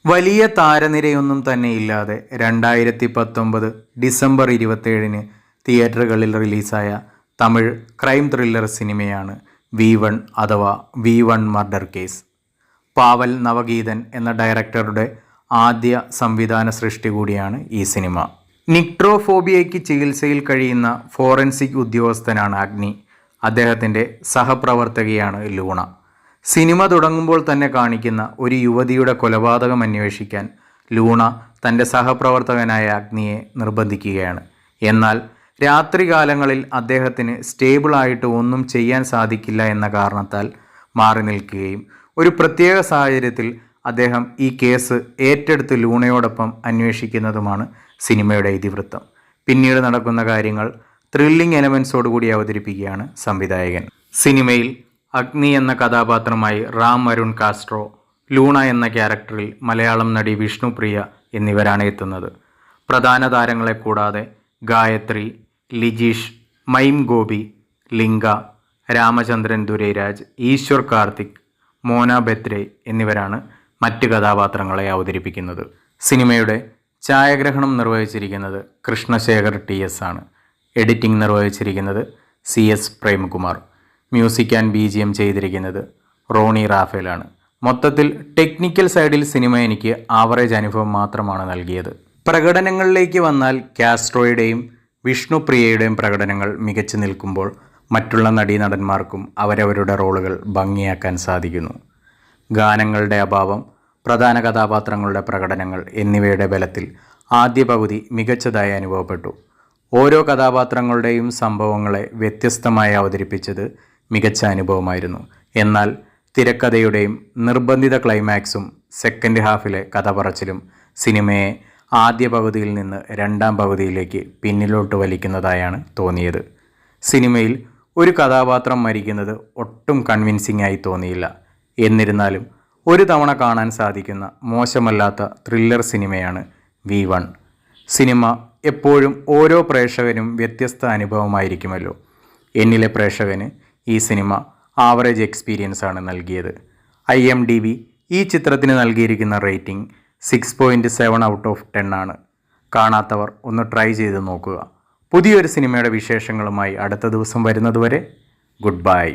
വലിയ താരനിരയൊന്നും തന്നെ ഇല്ലാതെ 2019 ഡിസംബർ 27-ന് തിയേറ്ററുകളിൽ റിലീസായ തമിഴ് ക്രൈം ത്രില്ലർ സിനിമയാണ് V1 അഥവാ V1 മർഡർ കേസ്. പാവൽ നവഗീതൻ എന്ന ഡയറക്ടറുടെ ആദ്യ സംവിധാന സൃഷ്ടി കൂടിയാണ് ഈ സിനിമ. നിക്ട്രോഫോബിയയ്ക്ക് ചികിത്സയിൽ കഴിയുന്ന ഫോറൻസിക് ഉദ്യോഗസ്ഥനാണ് അഗ്നി. അദ്ദേഹത്തിൻ്റെ സഹപ്രവർത്തകയാണ് ലൂണ. സിനിമ തുടങ്ങുമ്പോൾ തന്നെ കാണിക്കുന്ന ഒരു യുവതിയുടെ കൊലപാതകം അന്വേഷിക്കാൻ ലൂണ തൻ്റെ സഹപ്രവർത്തകനായ അഗ്നിയെ നിർബന്ധിക്കുകയാണ്. എന്നാൽ രാത്രികാലങ്ങളിൽ അദ്ദേഹത്തിന് സ്റ്റേബിളായിട്ട് ഒന്നും ചെയ്യാൻ സാധിക്കില്ല എന്ന കാരണത്താൽ മാറി നിൽക്കുകയും ഒരു പ്രത്യേക സാഹചര്യത്തിൽ അദ്ദേഹം ഈ കേസ് ഏറ്റെടുത്ത് ലൂണയോടൊപ്പം അന്വേഷിക്കുന്നതുമാണ് സിനിമയുടെ ഇതിവൃത്തം. പിന്നീട് നടക്കുന്ന കാര്യങ്ങൾ ത്രില്ലിംഗ് എലമെൻസോടുകൂടി അവതരിപ്പിക്കുകയാണ് സംവിധായകൻ. സിനിമയിൽ അഗ്നി എന്ന കഥാപാത്രമായി റാം അരുൺ കാസ്ട്രോ, ലൂണ എന്ന ക്യാരക്ടറിൽ മലയാളം നടി വിഷ്ണുപ്രിയ എന്നിവരാണ് എത്തുന്നത്. പ്രധാന താരങ്ങളെ കൂടാതെ ഗായത്രി, ലിജീഷ്, മൈം ഗോപി, ലിംഗ, രാമചന്ദ്രൻ ദുരൈരാജ്, ഈശ്വർ കാർത്തിക്, മോന ബെത്രെ എന്നിവരാണ് മറ്റ് കഥാപാത്രങ്ങളെ അവതരിപ്പിക്കുന്നത്. സിനിമയുടെ ഛായാഗ്രഹണം നിർവഹിച്ചിരിക്കുന്നത് കൃഷ്ണശേഖർ TS ആണ്. എഡിറ്റിംഗ് നിർവഹിച്ചിരിക്കുന്നത് CS Premkumar. Music and BGM ചെയ്തിരിക്കുന്നത് റോണി റാഫേലാണ്. മൊത്തത്തിൽ ടെക്നിക്കൽ സൈഡിൽ സിനിമ എനിക്ക് ആവറേജ് അനുഭവം മാത്രമാണ് നൽകിയത്. പ്രകടനങ്ങളിലേക്ക് വന്നാൽ കാസ്ട്രോയുടെയും വിഷ്ണുപ്രിയയുടെയും പ്രകടനങ്ങൾ മികച്ചു നിൽക്കുമ്പോൾ മറ്റുള്ള നടീനടന്മാർക്കും അവരവരുടെ റോളുകൾ ഭംഗിയാക്കാൻ സാധിക്കുന്നു. ഗാനങ്ങളുടെ അഭാവം, പ്രധാന കഥാപാത്രങ്ങളുടെ പ്രകടനങ്ങൾ എന്നിവയുടെ ബലത്തിൽ ആദ്യ പകുതി മികച്ചതായി അനുഭവപ്പെട്ടു. ഓരോ കഥാപാത്രങ്ങളുടെയും സംഭവങ്ങളെ വ്യത്യസ്തമായി അവതരിപ്പിച്ചത് മികച്ച അനുഭവമായിരുന്നു. എന്നാൽ തിരക്കഥയുടെയും നിർബന്ധിത ക്ലൈമാക്സും സെക്കൻഡ് ഹാഫിലെ കഥ പറച്ചിലും സിനിമയെ ആദ്യ പകുതിയിൽ നിന്ന് രണ്ടാം പകുതിയിലേക്ക് പിന്നിലോട്ട് വലിക്കുന്നതായാണ് തോന്നിയത്. സിനിമയിൽ ഒരു കഥാപാത്രം മരിക്കുന്നത് ഒട്ടും കൺവിൻസിംഗ് ആയി തോന്നിയില്ല. എന്നിരുന്നാലും ഒരു തവണ കാണാൻ സാധിക്കുന്ന മോശമല്ലാത്ത ത്രില്ലർ സിനിമയാണ് V1. സിനിമ എപ്പോഴും ഓരോ പ്രേക്ഷകനും വ്യത്യസ്ത അനുഭവമായിരിക്കുമല്ലോ. എന്നിലെ പ്രേക്ഷകന് ഈ സിനിമ ആവറേജ് എക്സ്പീരിയൻസ് ആണ് നൽകിയത്. IMDb ഈ ചിത്രത്തിന് നൽകിയിരിക്കുന്ന റേറ്റിംഗ് 6.7 ഔട്ട് ഓഫ് 10 ആണ്. കാണാത്തവർ ഒന്ന് ട്രൈ ചെയ്ത് നോക്കുക. പുതിയൊരു സിനിമയുടെ വിശേഷങ്ങളുമായി അടുത്ത ദിവസം വരുന്നതുവരെ ഗുഡ് ബൈ.